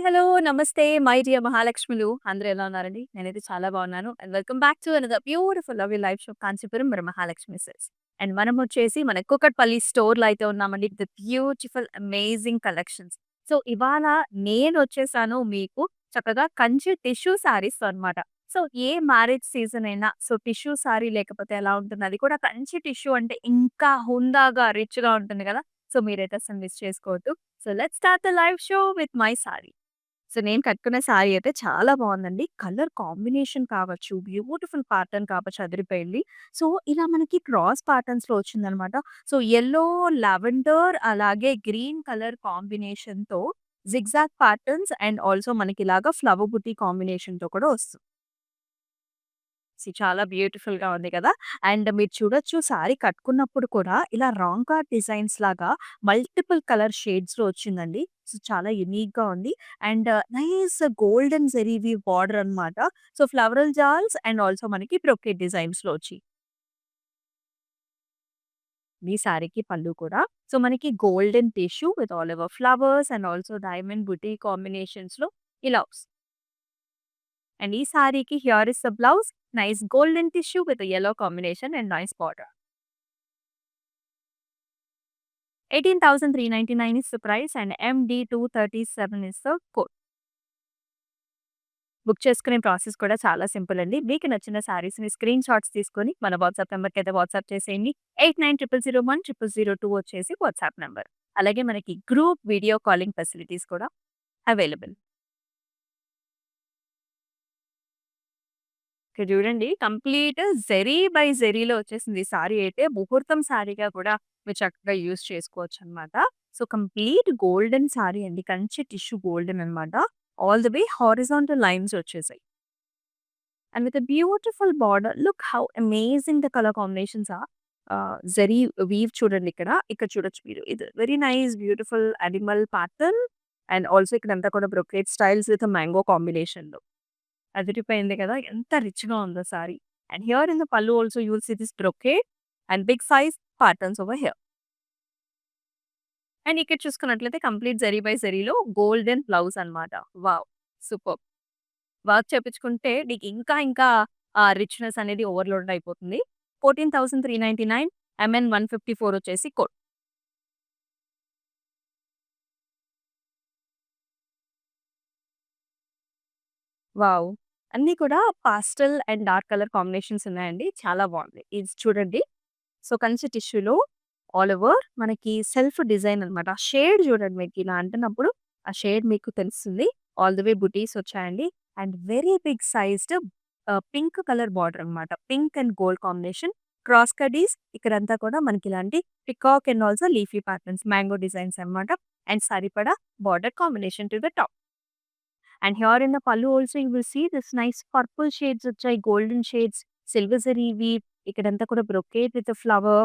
Hello! నమస్తే. My dear మహాలక్ష్ములు. అందరూ ఎలా ఉన్నారండి? నేనైతే చాలా బాగున్నాను. And welcome back to another beautiful lovely live show Kanchipuram Varamahalakshmi silks. And మనమొచ్చేసి మన కూకట్పల్లి స్టోర్‌లో అయితే ఉన్నామండి. With beautiful amazing collections. So, ఇవాళ నేనొచ్చేసాను మీకు చక్కగా కంచి టిష్యూ సారీస్‌తో అనమాట. సో, ఏ మ్యారేజ్ సీజన్ అయినా సో, టిష్యూ సారీ లేకపోతే ఎలా ఉంటుంది? అది కూడా కంచి టిష్యూ అంటే ఇంకా హుందాగా, రిచ్‌గా ఉంటుంది కదా! సో, మీరైతే అసలు మిస్ చేసుకోవద్దు. So, let's start the live show with my sari. So, నేను కట్టుకున్న శారీ అయితే చాలా బావుందండి. కలర్ కాంబినేషన్ కావచ్చు, బ్యూటిఫుల్ ప్యాటర్న్ కావచ్చు అదిరిపోయింది. సో, ఇలా మనకి క్రాస్ ప్యాటర్న్స్‌లో వచ్చిందనమాట. సో, యెల్లో, లావెండర్ అలాగే గ్రీన్ కలర్ కాంబినేషన్‌తో జిగ్‌జాగ్ ప్యాటర్న్స్ అండ్ ఆల్సో మనకిలాగా ఫ్లవర్ బుటీ కాంబినేషన్‌తో కూడా వస్తుంది. చాలా బ్యూటిఫుల్‌గా ఉంది కదా! అండ్ మీరు చూడొచ్చు సారీ కట్టుకున్నప్పుడు కూడా ఇలా రాంగా డిజైన్స్ లాగా మల్టిపుల్ కలర్ షేడ్స్‌లో వచ్చిందండి. సో, చాలా యూనిక్‌గా ఉంది. And nice golden zari weave border అన్నమాట. సో, ఫ్లవరల్ జాల్స్ అండ్ ఆల్సో మనకి బ్రొకేట్ డిజైన్స్‌లో వచ్చి. ఈ సారీకి పళ్ళు కూడా. సో, మనకి golden tissue with all over flowers and also diamond buti కాంబినేషన్స్‌లో ఇలా వస్తుంది. అండ్ ఈ సారీకి here is the blouse. Nice golden tissue with yellow combination and nice border. 18,399 is the price and MD237 is the code. Book చేసుకునే process కూడా చాలా simple అండి. మీకు నచ్చిన శారీస్‌ని స్క్రీన్ షాట్స్ తీసుకొని మన వాట్సాప్ నంబర్‌కైతే వాట్సాప్ చేసేయండి. 8900010002 వచ్చేసి వాట్సాప్ నంబర్. అలాగే మనకి గ్రూప్ వీడియో కాలింగ్ ఫెసిలిటీస్ కూడా అవైలబుల్. ఇక్కడ చూడండి కంప్లీట్ జెరీ బై జెరీలో వచ్చేసింది. ఈ సారీ అయితే ముహూర్తం సారీగా కూడా మీరు చక్కగా యూజ్ చేసుకోవచ్చనమాట. సో, కంప్లీట్ గోల్డెన్ సారీ అండి. కంచి టిష్యూ గోల్డెన్ అనమాట. All the way horizontal lines వచ్చేసాయి. And with a beautiful border. Look how amazing the colour combinations are. Zari weave చూడండి ఇక్కడ. ఇక్కడ చూడొచ్చు మీరు. ఇది very nice beautiful animal pattern and also ఇక్కడంతా కూడా బ్రొకేట్ స్టైల్స్ విత్ మ్యాంగో కాంబినేషన్‌లో. అదిరిపోయింది కదా! ఎంత రిచ్‌గా ఉందో sari. And here in the pallu also you will see this brocade and big size patterns over here. And ఇక్కడ చూసుకున్నట్లయితే కంప్లీట్ జరీ బై జరీలో గోల్డెన్ బ్లౌజ్ అన్నమాట. వావ్! సూపర్బ్! వర్క్ చేపించుకుంటే నీకు ఇంకా ఇంకా రిచ్‌నెస్ అనేది ఓవర్‌లోడ్ అయిపోతుంది. 14,399 ఎంఎన్ 154 వచ్చేసి కోడ్. వావ్! అన్నీ కూడా pastel and dark colour combinations ఉన్నాయండి. చాలా బావుంది. ఇది చూడండి. సో, కంచి టిష్యూలో ఆల్ ఓవర్ మనకి సెల్ఫ్ డిజైన్ అనమాట. ఆ షేడ్ చూడండి మీకు ఇలా అంటున్నప్పుడు ఆ షేడ్ మీకు తెలుస్తుంది. ఆల్ ది వే బుటీస్ వచ్చాయండి. And very big sized pink colour border అనమాట. Pink and gold combination. Cross కడీస్ ఇక్కడంతా కూడా మనకి ఇలాంటి peacock and also leafy patterns mango designs అనమాట. అండ్ సరిపడా border combination to the top. And here in the pallu also you will see this nice purple shades వచ్చాయి. Golden shades, silver zari weave ఇక్కడంతా కూడా brocade with flower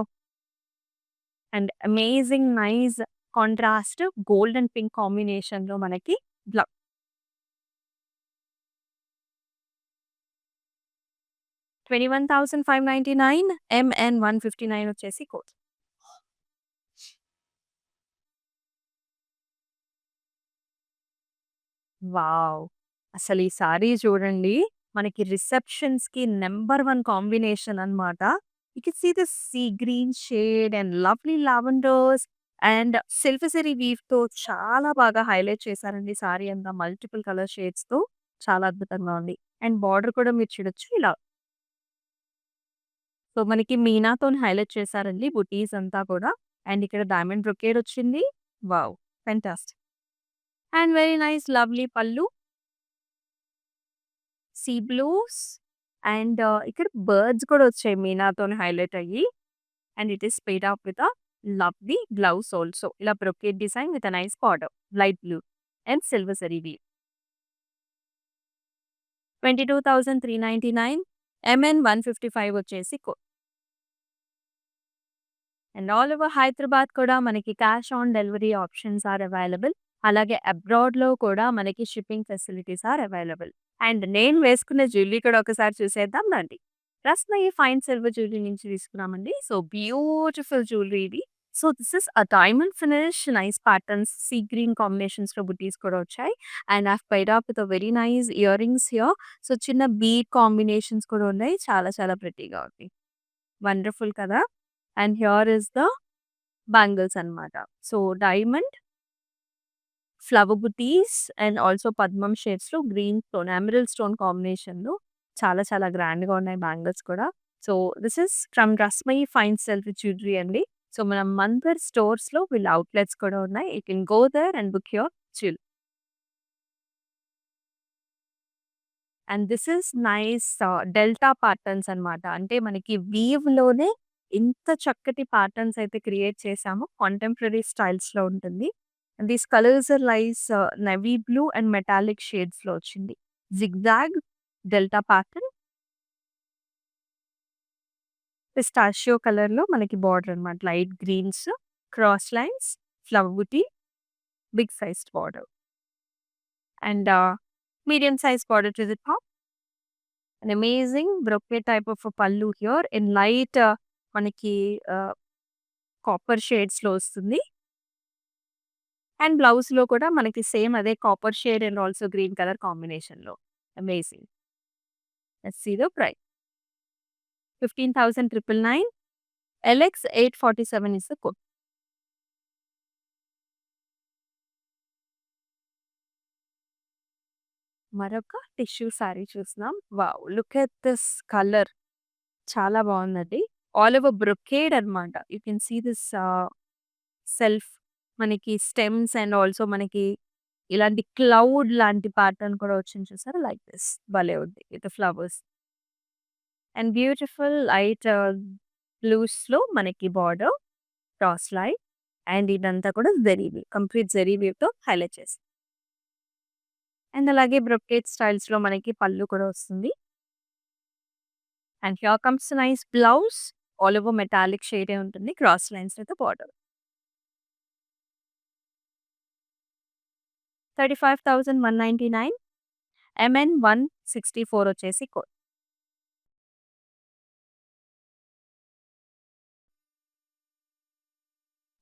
and amazing nice contrast gold and pink కాంబినేషన్‌లో మనకి blouse. 21,599 MN 159 వచ్చేసి code. Wow! అసలు ఈ సారీ చూడండి. మనకి రిసెప్షన్స్‌కి నంబర్ 1 కాంబినేషన్ అన్నమాట. You can see this sea green shade and lovely lavenders and silver zari వీవ్‌తో చాలా బాగా హైలైట్ చేశారండి సారీ అంతా మల్టిపుల్ కలర్ షేడ్స్‌తో చాలా అద్భుతంగా ఉంది. అండ్ బార్డర్ కూడా మీరు చూడొచ్చు ఇలా. సో, మనకి మీనాతోని హైలైట్ చేశారండి బుటీస్ అంతా కూడా. అండ్ ఇక్కడ డైమండ్ బ్రొకేడ్ వచ్చింది. Wow! Fantastic. And very nice lovely pallu. Sea blues and ఇక్కడ బర్డ్స్ కూడా వచ్చాయి మీనాతోని హైలైట్ అయ్యి. And it is paired up with a lovely blouse also. ఇలా brocade design with a nice border. Light blue and silver zari weave. 22,399 MN 155 వచ్చేసి and all over Hyderabad కూడా మనకి cash on delivery options are available. అలాగే అబ్రాడ్‌లో కూడా మనకి shipping facilities are available. And నేను వేసుకున్న జ్యువెల్లరీ కూడా ఒకసారి చూసేద్దాం రండి. రస్మయి ఫైన్ సిల్వర్ జ్యువెల్లరీ నుంచి తీసుకున్నామండి. సో, బ్యూటిఫుల్ జ్యువెల్లరీ ఇది. So, this is a diamond finish, nice patterns, sea green కాంబినేషన్స్‌లో బుటీస్ కూడా వచ్చాయి. And I have paired up with a very nice earrings here. So, చిన్న బీడ్ కాంబినేషన్స్ కూడా ఉన్నాయి. చాలా చాలా ప్రిటీగా ఉంది. వండర్‌ఫుల్ కదా! And here is the bangles అన్నమాట. So, diamond, flower butis and also పద్మం షేడ్స్‌లో గ్రీన్ స్టోన్, ఎమరల్డ్ స్టోన్ కాంబినేషన్‌లో చాలా చాలా గ్రాండ్‌గా ఉన్నాయి బ్యాంగిల్స్ కూడా. So, this is from Rasmayi fine silk jewellery అండి. సో, మన మందర్ స్టోర్స్‌లో వీళ్ళ ఔట్‌లెట్స్ కూడా ఉన్నాయి. You can go there and book your jewellery. And this is nice delta patterns అన్నమాట. అంటే మనకి వీవ్‌లోనే ఇంత చక్కటి ప్యాటర్న్స్ అయితే క్రియేట్ చేశాము. కాంటెంపరరీ స్టైల్స్‌లో ఉంటుంది. These colours are like navy blue and metallic షేడ్స్‌లో వచ్చింది. జిగ్‌జాగ్ డెల్టా ప్యాటర్న్, పిస్టాషియో కలర్‌లో మనకి బార్డర్ అన్నమాట. Light greens, cross lines, flower buti, big sized border and medium size border to the top. An amazing brocade type of a pallu here in light మనకి copper షేడ్స్‌లో వస్తుంది. And బ్లౌజ్‌లో కూడా మనకి same అదే copper shade and also green colour కాంబినేషన్‌లో. Amazing. Let's see the price. 15,999. LX 847 is the code. మరొక tissue sari చూస్తున్నాం. Wow! Look at this colour. చాలా బావుందండి. ఆల్ ఓవర్ బ్రొకేడ్ అన్నమాట. You can see this self మనకి స్టెమ్స్ అండ్ ఆల్సో మనకి ఇలాంటి cloud లాంటి ప్యాటర్న్ కూడా వచ్చింది చూసారా? లైక్ దిస్ భలే ఉంది with flowers. And beautiful light బ్లూస్‌లో మనకి బార్డర్, క్రాస్ లైన్ అండ్ ఇదంతా కూడా జరీ వీవ్. కంప్లీట్ జరీ వీవ్‌తో హైలైట్ చేశారు. అండ్ అలాగే బ్రొకేడ్ స్టైల్స్‌లో మనకి పళ్ళు కూడా వస్తుంది. And here comes nice blouse. All over metallic షేడే ఉంటుంది. Cross lines with border. 35,199. MN 164 వచ్చేసి కోడ్.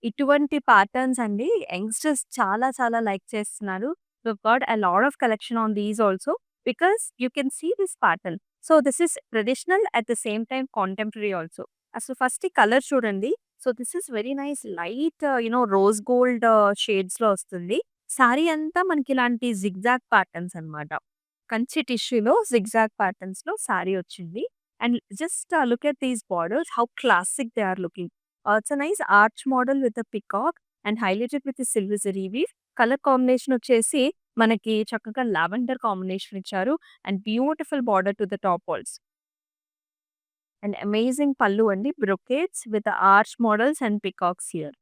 ఇటువంటి ప్యాటర్న్స్ అండి యంగ్‌స్టర్స్ చాలా చాలా లైక్ చేస్తున్నారు. We've got a lot of collection on these also because you can see this pattern. So, this is traditional at the same time contemporary also. అసలు first ఈ colour చూడండి. So, this is very nice light rose gold షేడ్స్‌లో వస్తుంది. సారీ అంతా మనకి ఇలాంటి zigzag patterns అన్నమాట. కంచి టిష్యూలో జిగ్‌జాగ్ ప్యాటర్న్స్‌లో సారీ వచ్చింది. And just look at these borders how classic they are looking. It's a nice arch model with a peacock and highlighted with silver zari weave. Colour combination వచ్చేసి మనకి చక్కగా లావెండర్ కాంబినేషన్ ఇచ్చారు. And beautiful border to the top also. And amazing pallu అండి. Brocades with arch models and peacocks here.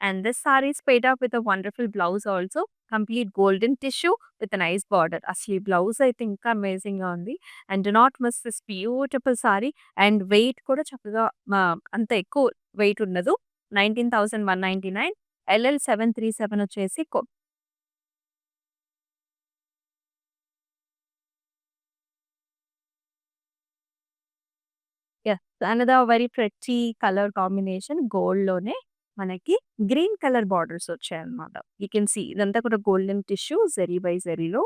And this saree is paid up with a wonderful blouse also. Complete golden tissue with a nice border. Asli blouse I think amazing గా ఉంది. And do not miss this beautiful saree. And weight కూడా చక్కగా అంత ఎక్కువ wait ఉండదు. 19,199. LL 737 వచ్చేసి yes. Another very pretty colour combination గోల్డ్‌లోనే మనకి గ్రీన్ కలర్ బార్డర్స్ వచ్చాయన్నమాట. యూ కెన్ సీ ఇదంతా కూడా గోల్డెన్ టిష్యూ జరీ బై జరీలో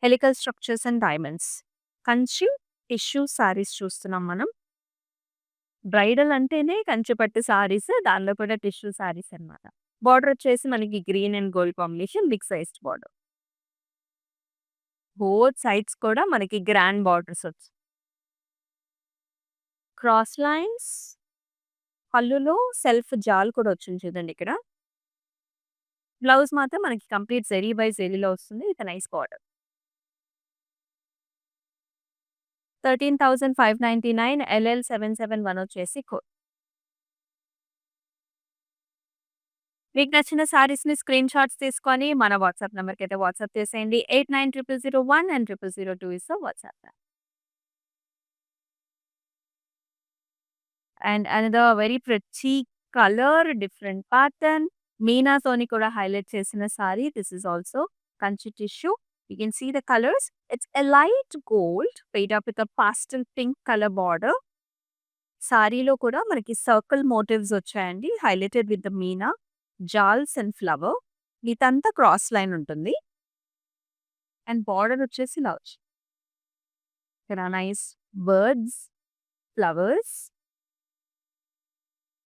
helical structures and diamonds. Kanchi tissue sarees చూస్తున్నాం మనం. బ్రైడల్ అంటేనే కంచి పట్టు సారీస్. దానిలో కూడా టిష్యూ సారీస్ అన్నమాట. బార్డర్ వచ్చేసి మనకి green and gold combination big sized border. Both sides కూడా మనకి గ్రాండ్ బార్డర్స్ వచ్చాయి. క్రాస్ లైన్స్ పళ్ళులో సెల్ఫ్ జాల్ కూడా వచ్చింది చూడండి ఇక్కడ. బ్లౌజ్ మాత్రం మనకి కంప్లీట్ జరీ బై జరీలో వస్తుంది విత్ నైస్ బార్డర్. 13,599. LL 771 వచ్చేసి కోడ్. మీకు నచ్చిన సారీస్‌ని స్క్రీన్ షాట్స్ తీసుకొని మన వాట్సాప్ నంబర్‌కైతే వాట్సాప్ చేసేయండి. 890001 and 0002 is the WhatsApp. And another very pretty colour, different pattern. మీనాతోని కూడా హైలైట్ చేసిన saree. This is also Kanchi tissue. You can see the colours. It's a light gold paired up with a pastel pink colour border. సారీలో కూడా మనకి circle motifs వచ్చాయండి. Highlighted with the meena, jaals and flower. ఇదంతా cross line ఉంటుంది. And border వచ్చేసి ఇలా వచ్చింది. ఇక్కడ నైస్ బర్డ్స్, ఫ్లవర్స్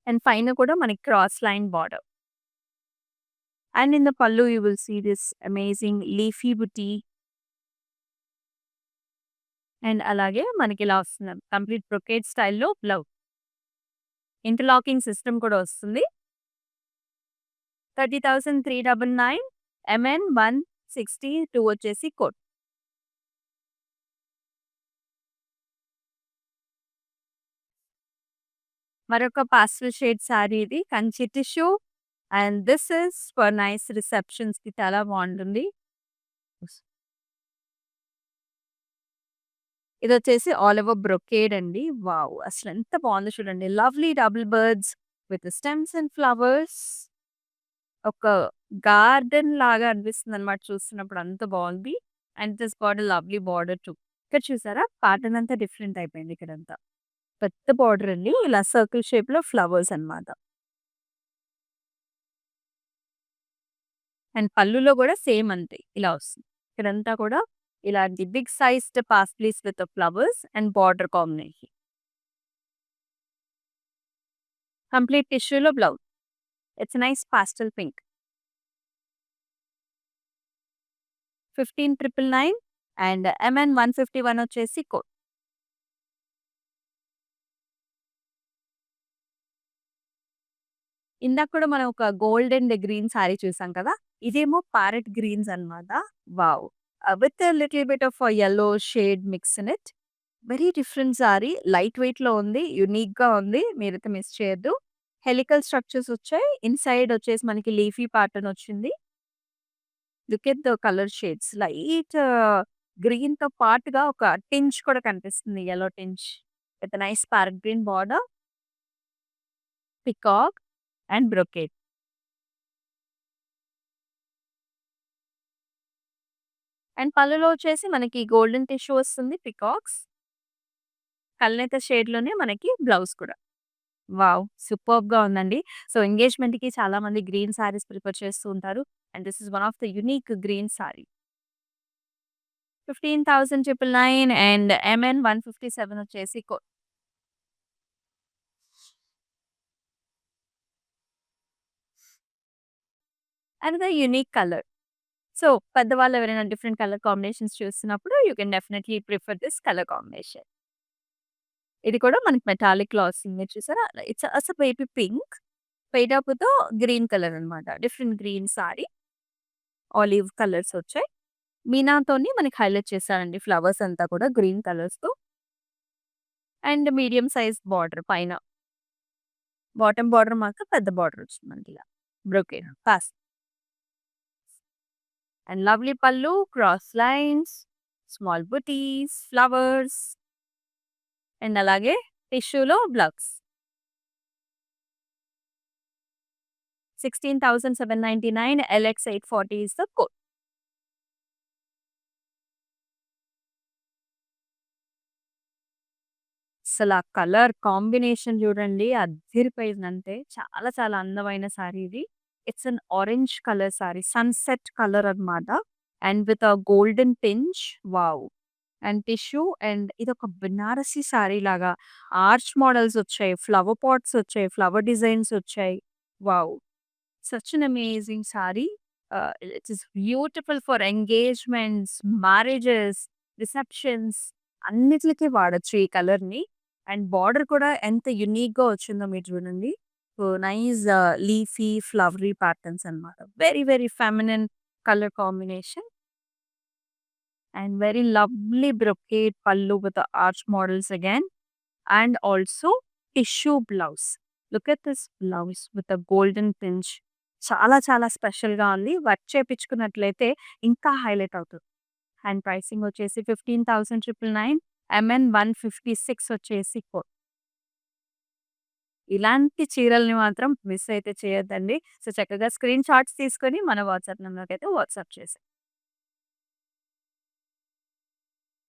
అండ్ పైన కూడా మనకి cross line border. And in the pallu you will see this amazing leafy buti. And అలాగే మనకి ఇలా వస్తుంది. కంప్లీట్ బ్రొకేడ్ స్టైల్‌లో బ్లౌజ్. ఇంటర్లాకింగ్ సిస్టమ్ కూడా వస్తుంది. 30,399 ఎంఎన్ 162 వచ్చేసి కోడ్. మరొక పాస్టల్ షేడ్ సారీ ఇది. Kanchi tissue and this is for nice రిసెప్షన్స్‌కి చాలా బావుంటుంది. ఇదొచ్చేసి ఆల్ ఓవర్ బ్రొకేడ్ అండి. వావ్! అసలెంత బావుందో చూడండి. Lovely double birds with stems and flowers. ఒక గార్డెన్ లాగా అనిపిస్తుందనమాట చూస్తున్నప్పుడు అంత బావుంది. And this got a lovely border too. ఇక్కడ చూసారా ప్యాటర్న్ అంతా డిఫరెంట్ అయిపోయింది ఇక్కడంతా. పెద్ద బార్డర్ అండి. ఇలా సర్కిల్ షేప్‌లో ఫ్లవర్స్ అన్నమాట. అండ్ పళ్ళులో కూడా సేమ్ అంతే ఇలా వస్తుంది. ఇక్కడంతా కూడా ఇలాంటి big sized paisleys with flowers and border combination. Complete టిష్యూలో blouse. It's nice pastel pink. 15,999 and MN 151 వచ్చేసి కోడ్. ఇందాక కూడా మనం ఒక గోల్డ్ అండ్ గ్రీన్ సారీ చూసాం కదా! ఇదేమో ప్యారెట్ గ్రీన్స్ అన్నమాట. Wow! With little bit of yellow shade mix in it. Very different sorry. Light వెయిట్‌లో ఉంది. యూనిక్‌గా ఉంది. మీరైతే మిస్ చేయొద్దు. హెలికల్ స్ట్రక్చర్స్ వచ్చాయి. ఇన్‌సైడ్ వచ్చేసి మనకి లీఫీ ప్యాటర్న్ వచ్చింది. Look at the colour shades. Light గ్రీన్‌తో పాటుగా ఒక టింజ్ కూడా కనిపిస్తుంది. Yellow tinge with nice parrot green border, peacock and brocade. And పళ్ళులో వచ్చేసి మనకి గోల్డెన్ టిష్యూ వస్తుంది. పికాక్స్. కల్నేత షేడ్‌లోనే మనకి బ్లౌజ్ కూడా. వావ్! సూపర్బ్‌గా ఉందండి. సో, ఎంగేజ్‌మెంట్‌కి చాలా మంది గ్రీన్ సారీస్ ప్రిఫర్ చేస్తూ ఉంటారు. And this is one of the unique green saree. 15,999 and MN 157 వచ్చేసి code. Another unique colour. So, పెద్దవాళ్ళు ఎవరైనా డిఫరెంట్ కలర్ కాంబినేషన్స్ చూస్తున్నప్పుడు you can definitely prefer this colour combination. ఇది కూడా మనకి మెటాలిక్‌లో వస్తుంది. మీరు చూసారా? It's a baby pink paired అప్‌తో గ్రీన్ కలర్ అన్నమాట. Different green saree. Olive colours వచ్చాయి. మీనాతోని మనకి హైలైట్ చేశారండి ఫ్లవర్స్ అంతా కూడా గ్రీన్ కలర్స్‌తో. అండ్ మీడియం సైజ్ బార్డర్ పైన. బాటమ్ బార్డర్ మాత్రం పెద్ద బార్డర్ వచ్చింది మనకి ఇలా. బ్రొకేడ్ పాస్. And lovely pallu, cross lines, small butis, flowers and అలాగే టిష్యూలో blouse. 16,799 LX 840 is the code. అసల ఆ కలర్ కాంబినేషన్ చూడండి అద్దిరిపోయిందంటే. చాలా చాలా అందమైన సారీ ఇది. It's an orange colour saree. Sunset colour అన్నమాట. And with a golden pinch. Wow! And tissue and ఇదొక బెనారసి సారీ లాగా ఆర్చ్ మోడల్స్ వచ్చాయి. ఫ్లవర్ పాట్స్ వచ్చాయి. ఫ్లవర్ డిజైన్స్ వచ్చాయి. Wow! Such an amazing saree. It is beautiful for engagements, marriages, receptions అన్నిట్లికి వాడొచ్చు ఈ కలర్‌ని. అండ్ బార్డర్ కూడా ఎంత యూనిక్‌గా వచ్చిందో మీరు చూడండి. So, nice leafy, flowery patterns అన్నమాట. Very very feminine colour combination. And very lovely brocade pallu with arch models again. And also tissue blouse. Look at this blouse with a golden pinch. చాలా చాలా స్పెషల్‌గా ఉంది. వర్క్ చేపించుకున్నట్లయితే ఇంకా highlight అవుతది. And pricing వచ్చేసి 15,999 MN 156 వచ్చేసి code. ఇలాంటి చీరల్ని మాత్రం మిస్ అయితే చేయొద్దండి. సో, చక్కగా స్క్రీన్ షాట్స్ తీసుకొని మన వాట్సాప్ నంబర్‌కైతే వాట్సాప్ చేసేయి.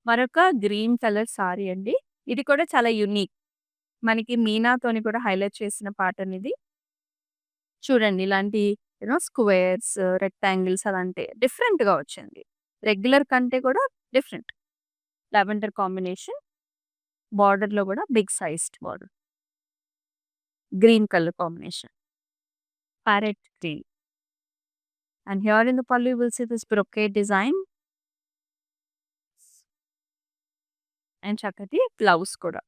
మరొక గ్రీన్ కలర్ సారీ అండి. ఇది కూడా చాలా యూనిక్. మనకి మీనాతోని కూడా హైలైట్ చేసిన ప్యాటర్న్ ఇది. చూడండి ఇలాంటి స్క్వేర్స్, రెక్టాంగిల్స్ అలాంటి డిఫరెంట్‌గా వచ్చింది. రెగ్యులర్ కంటే కూడా డిఫరెంట్. Lavender combination. బార్డర్‌లో కూడా big sized border. Green colour combination. Parrot green. And here in the pallu you will see this brocade design and చక్కటి బ్లౌజ్ కూడా.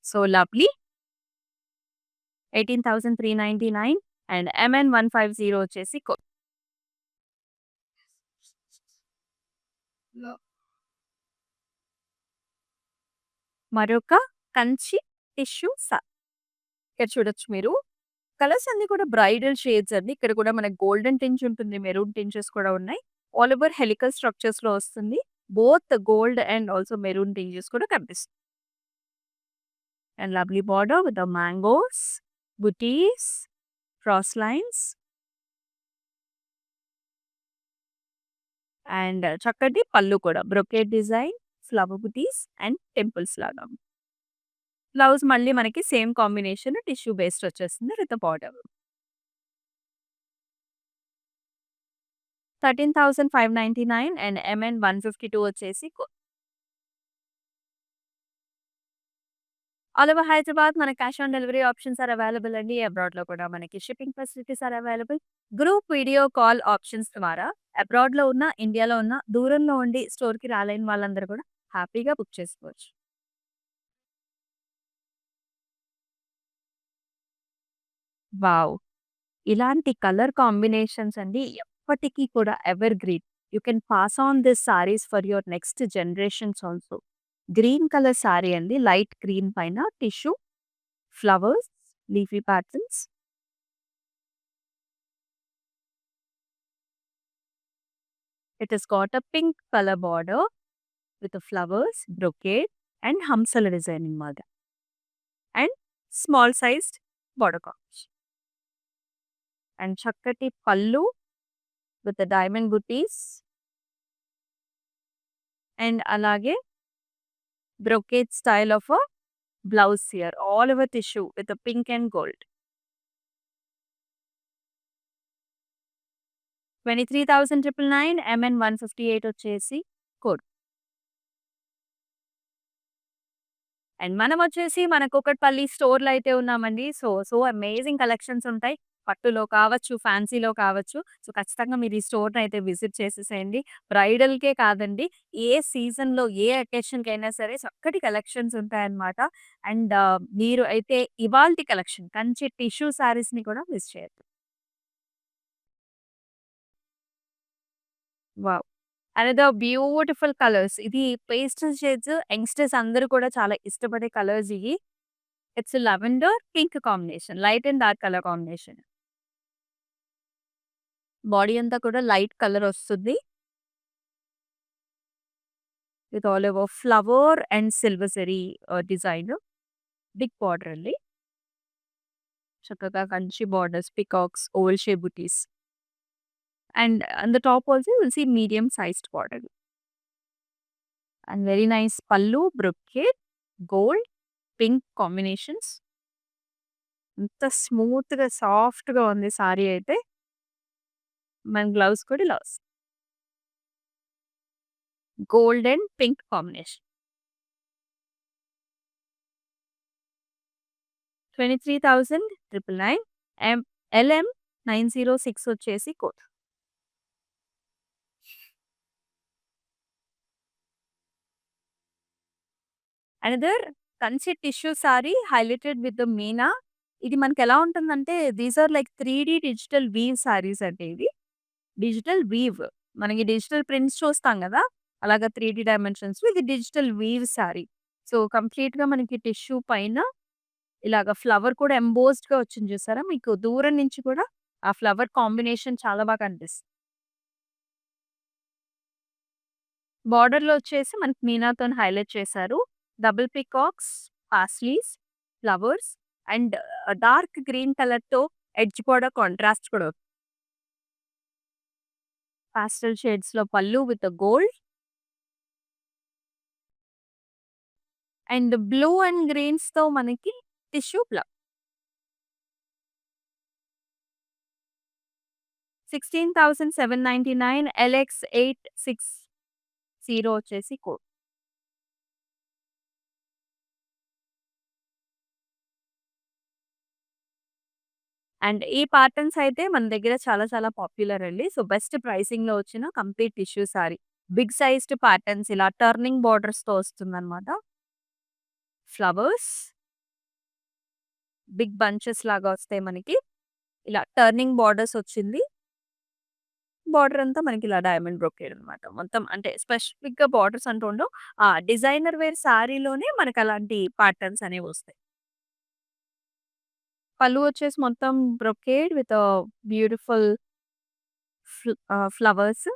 So lovely. 18,399 అండ్ ఎంఎన్ 150 వచ్చేసి మరొక కంచి టిష్యూ ఇక్కడ చూడొచ్చు మీరు. కలర్స్ అన్ని కూడా బ్రైడల్ షేడ్స్ అండి. ఇక్కడ కూడా మనకు గోల్డెన్ టింజ్ ఉంటుంది. మెరూన్ టింజెస్ కూడా ఉన్నాయి. ఆల్ ఓవర్ హెలికల్ స్ట్రక్చర్స్ లో వస్తుంది. Both gold and also maroon tinges కూడా కనిపిస్తుంది. And lovely border with the mangoes, butis, cross lines and చక్కటి పళ్ళు కూడా brocade design, flower butis and temples లాగా. బ్లౌజ్ మళ్ళీ మనకి సేమ్ కాంబినేషన్ టిష్యూ బేస్డ్ వచ్చేస్తుంది విత్ బార్డర్. 13,599 అండ్ ఎంఎన్ 152 వచ్చేసి ఆల్ ఓవర్ హైదరాబాద్ మన cash on delivery options are available అండి. అబ్రాడ్‌లో కూడా మనకి shipping facilities are available. Group video call options ద్వారా అబ్రాడ్‌లో ఉన్న, ఇండియాలో ఉన్న, దూరంలో ఉండి స్టోర్‌కి రాలేని వాళ్ళందరూ కూడా హ్యాపీగా బుక్ చేసుకోవచ్చు. వావ్! ఇలాంటి కలర్ కాంబినేషన్స్ అండి ఎప్పటికీ కూడా evergreen. You can pass on this sarees for your next generations also. Green colour saree అండి. లైట్ గ్రీన్ పైన tissue, flowers, leafy patterns. It has got a pink colour border with flowers, brocade and హంసల designing మాద. And small sized border combination. And చక్కటి pallu with diamond butis and అలాగే brocade style of a blouse here, all over tissue with a pink and gold. 23,999 MN 158 వచ్చేసి code. And మనం వచ్చేసి మన కూకట్పల్లి స్టోర్‌లో అయితే ఉన్నామండి. సో అమేజింగ్ కలెక్షన్స్ ఉంటాయి. పట్టులో కావచ్చు, ఫ్యాన్సీలో కావచ్చు. సో ఖచ్చితంగా మీరు ఈ స్టోర్‌ని అయితే విజిట్ చేసేసేయండి. బ్రైడల్‌కే కాదండి, ఏ సీజన్‌లో ఏ అకేషన్‌కైనా సరే చక్కటి కలెక్షన్స్ ఉంటాయన్నమాట. అండ్ మీరు అయితే ఇవాల్టి కలెక్షన్ కంచి టిష్యూ సారీస్‌ని కూడా మిస్ చేయొద్దు. వావ్! Another beautiful colours. ఇది పేస్టల్ షేడ్స్ యంగ్‌స్టర్స్ అందరూ కూడా చాలా ఇష్టపడే కలర్స్ ఇయి. It's lavender, pink combination. Light and dark colour combination. Body అంతా కూడా లైట్ కలర్ వస్తుంది. With all over flower and silver zari design. Big border అండి. చక్కగా Kanchi borders, peacocks, oval shape butis. And on the top also you will see medium sized border. And very nice pallu, brocade, gold, pink combinations. ఎంత స్మూత్‌గా, సాఫ్ట్‌గా ఉంది sorry అయితే. మన gloves కూడా ఇలా వస్తుంది. Gold and pink combination. 23,999 LM 906 వచ్చేసి code. Another Kanchi tissue sari highlighted with the meena. ఇది మనకి ఎలా ఉంటుందంటే these are like 3D digital weave saris అంటే ఇవి. Digital weave. మనకి డిజిటల్ ప్రింట్స్ చూస్తాం గదా! అలాగా 3D డైమెన్షన్స్‌లో ఇది డిజిటల్ వీవ్ సారీ. సో, కంప్లీట్‌గా మనకి టిష్యూ పైన ఇలాగ ఫ్లవర్ కూడా ఎంబోస్డ్‌గా వచ్చింది చూసారా? మీకు దూరం నుంచి కూడా ఆ ఫ్లవర్ కాంబినేషన్ చాలా బాగా కనిపిస్తుంది. బార్డర్‌లో వచ్చేసి మనకి మీనాతోని హైలైట్ చేశారు. Double peacocks, paisleys, flowers and dark green కలర్‌తో ఎడ్జ్ కూడా కాంట్రాస్ట్ కూడా పాస్టల్ షేడ్స్‌లో pallu with gold and blue and గ్రీన్స్‌తో మనకి టిష్యూ 16,799 LX860 వచ్చేసి కోడ్. అండ్ ఈ ప్యాటర్న్స్ అయితే మన దగ్గర చాలా చాలా పాపులర్ అండి. సో, బెస్ట్ ప్రైసింగ్‌లో వచ్చిన complete tissue sari. Big sized patterns ఇలా టర్నింగ్ బోర్డర్స్‌తో వస్తుందన్నమాట. ఫ్లవర్స్, బిగ్ బంచెస్ లాగా వస్తాయి మనకి. ఇలా టర్నింగ్ బోర్డర్స్ వచ్చింది. బోర్డర్ అంతా మనకి ఇలా డైమండ్ బ్రొకేడ్ అనమాట. మొత్తం అంటే స్పెసిఫిక్‌గా బోర్డర్స్ అంటూ ఉండవు. డిజైనర్ వేర్ సారీలోనే మనకు అలాంటి ప్యాటర్న్స్ అనేవి వస్తాయి. పళ్ళు వచ్చేసి మొత్తం brocade with beautiful flowers,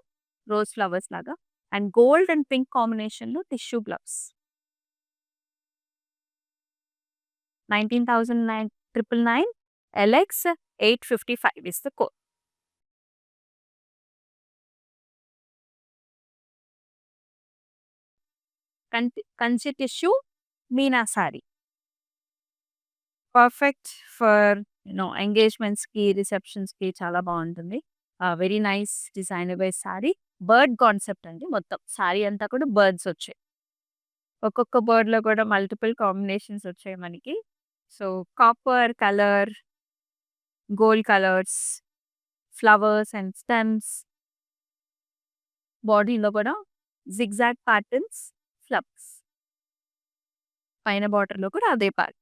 rose flowers లాగా అండ్ గోల్డ్ అండ్ పింక్ కాంబినేషన్‌లో tissue blouse. 19,999 LX 855 is the code. Kanchi tissue Meena saree. Perfect for ఎంగేజ్‌మెంట్స్‌కి, రిసెప్షన్స్‌కి చాలా బావుంటుంది. Very nice designer wear saree. Bird concept అండి మొత్తం. సారీ అంతా కూడా బర్డ్స్ వచ్చాయి. ఒక్కొక్క బర్డ్‌లో కూడా మల్టిపుల్ కాంబినేషన్స్ వచ్చాయి మనకి. So, copper colour, gold colours, flowers and stems, బాడీలో కూడా జిగ్‌జాగ్ ప్యాటర్న్స్, ఫ్లవర్స్. పైన బార్డర్‌లో కూడా అదే ప్యాటర్న్.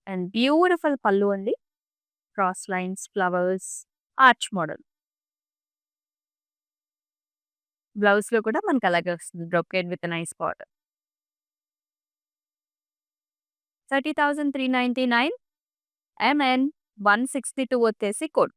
అండ్ బ్యూటిఫుల్ పళ్ళు అండి. Cross lines, flowers, arch model. బ్లౌజ్‌లో కూడా మనకు అలాగే వస్తుంది. Brocade with nice border. 30,399 MN 162 వచ్చేసి కోడ్.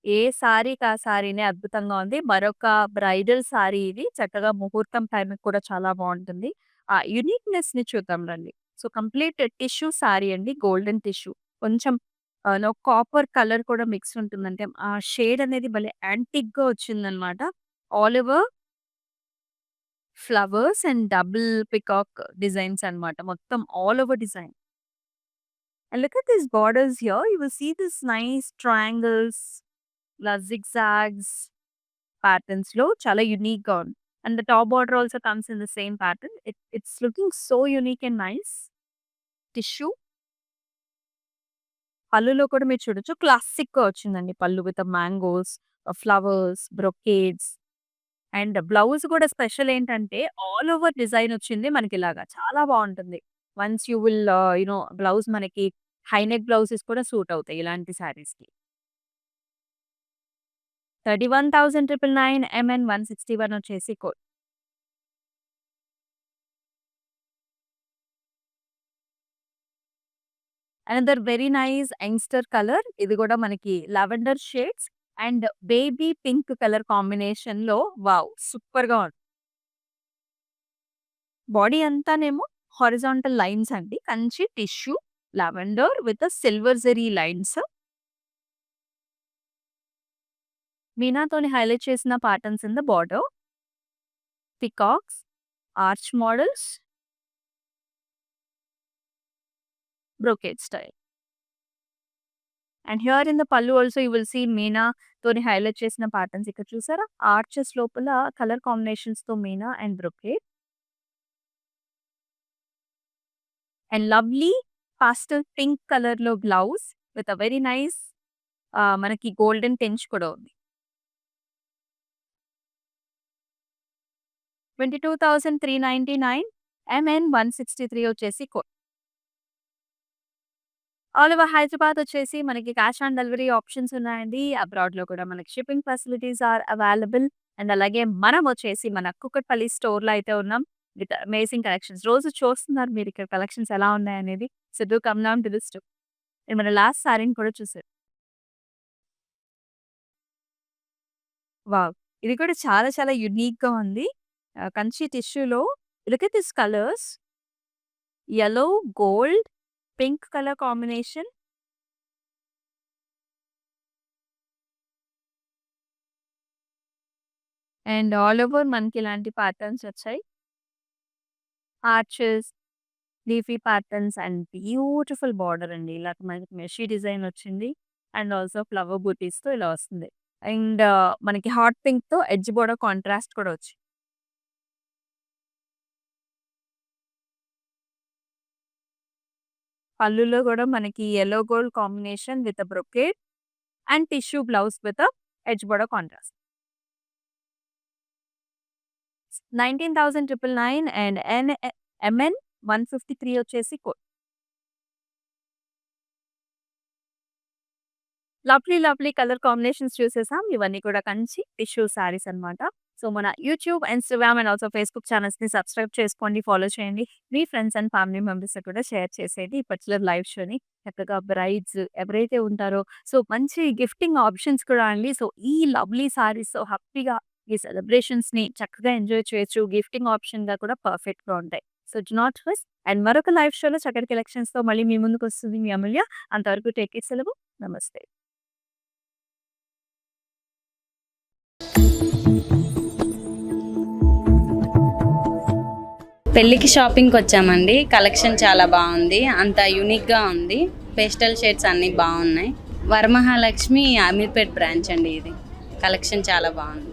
ఏ సారీకి ఆ సారీనే అద్భుతంగా ఉంది. మరొక బ్రైడల్ సారీ ఇది. చక్కగా ముహూర్తం టైంకి కూడా చాలా బావుంటుంది. ఆ యూనిక్‌నెస్‌ని చూద్దాం రండి. సో, కంప్లీట్ టిష్యూ సారీ అండి. Golden tissue. కొంచెం కాపర్ కలర్ కూడా మిక్స్ ఉంటుంది. అంటే ఆ షేడ్ అనేది భలే యాంటిక్‌గా వచ్చిందనమాట. All over flowers and double peacock designs అన్నమాట. మొత్తం all over design. And look at these borders here. You will see this nice triangles, zigzags patterns లో చాలా యూనిక్‌గా ఉంది. And the top border also comes in the same pattern. It's looking so unique and nice. Tissue. పళ్ళులో కూడా మీరు చూడొచ్చు. క్లాసిక్‌గా వచ్చిందండి pallu with mangoes, flowers, brocades and blouse కూడా స్పెషల్ ఏంటంటే ఆల్ ఓవర్ డిజైన్ వచ్చింది మనకిలాగా. చాలా బావుంటుంది. వన్స్ యూ విల్ బ్లౌజ్ మనకి హై నెక్ బ్లౌజెస్ కూడా సూట్ అవుతాయి ఇలాంటి శారీస్‌కి. 31,999 ఎంఎన్ 161 వచ్చేసి code. Another very nice youngster colour. ఇది కూడా మనకి lavender shades and baby pink colour కాంబినేషన్‌లో వావ్! సూపర్‌గా ఉంది. బాడీ అంతానేమో హారిజాంటల్ లైన్స్ అండి. Kanchi tissue, lavender with silver zari lines. మీనాతోని హైలైట్ చేసిన patterns in the border. Peacocks, arch models, brocade style. And here in the pallu also you will see meena తోని highlight చేసిన patterns ఇక్కడ చూసారా? ఆర్చెస్ లోపల కలర్ కాంబినేషన్స్‌తో meena and brocade. And lovely pastel pink కలర్‌లో blouse with very nice మనకి golden tinge కూడా ఉంది. 22,399 ఎంఎన్ 163 వచ్చేసి కోడ్. ఆల్ ఓవర్ హైదరాబాద్ వచ్చేసి మనకి క్యాష్ ఆన్ డెలివరీ ఆప్షన్స్ ఉన్నాయండి. అబ్రాడ్‌లో కూడా మనకి shipping facilities are available. And అలాగే మనం వచ్చేసి మన కూకట్పల్లి స్టోర్‌లో అయితే ఉన్నాం. With amazing collections. రోజు చూస్తున్నారు మీరు ఇక్కడ కలెక్షన్స్ ఎలా ఉన్నాయనేది. So, do come down to the store. నేను మన లాస్ట్ సారీని కూడా చూసారు. వావ్! ఇది కూడా చాలా చాలా యూనిక్‌గా ఉంది. కంచి టిష్యూలో look at these colours. Yellow, gold, pink colour combination. And all over మనకి ఇలాంటి ప్యాటర్న్స్ వచ్చాయి. Arches, leafy patterns and beautiful border అండి. ఇలా మనకి మెషీ డిజైన్ వచ్చింది. అండ్ ఆల్సో ఫ్లవర్ బూటీస్‌తో ఇలా వస్తుంది. అండ్ మనకి హాట్ పింక్‌తో ఎడ్జ్ బోర్డర్ కాంట్రాస్ట్ కూడా వచ్చింది. పళ్ళులో కూడా మనకి yellow gold combination with brocade and tissue blouse with edge border contrast. 19,999 and MN 153 వచ్చేసి కోడ్. లవ్లీ కలర్ కాంబినేషన్స్ చూసేసాం. ఇవన్నీ కూడా కంచి టిష్యూ సారీస్ అన్నమాట. సో, మన YouTube, Instagram and also Facebook ఛానెల్స్‌ని సబ్స్క్రైబ్ చేసుకోండి, ఫాలో చేయండి. మీ ఫ్రెండ్స్ అండ్ ఫ్యామిలీ మెంబర్స్‌కి కూడా షేర్ చేసేయండి. ఈ పర్టిక్యులర్ లైవ్ షోని చక్కగా బ్రైడ్స్ ఎవరైతే ఉంటారో సో, మంచి గిఫ్టింగ్ ఆప్షన్స్ కూడా అండి. సో, ఈ లవ్లీ సారీస్‌తో హ్యాపీగా ఈ సెలబ్రేషన్స్‌ని చక్కగా ఎంజాయ్ చేయొచ్చు. గిఫ్టింగ్ ఆప్షన్‌గా కూడా పర్ఫెక్ట్‌గా ఉంటాయి. So, do not miss. And మరొక లైవ్ షోలో చక్కటి కలెక్షన్స్‌తో మళ్ళీ మీ ముందుకొస్తుంది మీ అమూల్య. అంతవరకు టేక్ కేర్. సెలవు. నమస్తే. పెళ్ళికి షాపింగ్కి వచ్చామండి. కలెక్షన్ చాలా బాగుంది, అంత యూనిక్గా ఉంది. పేస్టల్ షేడ్స్ అన్నీ బాగున్నాయి. వరమహాలక్ష్మి అమీర్పేట్ బ్రాంచ్ అండి ఇది. కలెక్షన్ చాలా బాగుంది.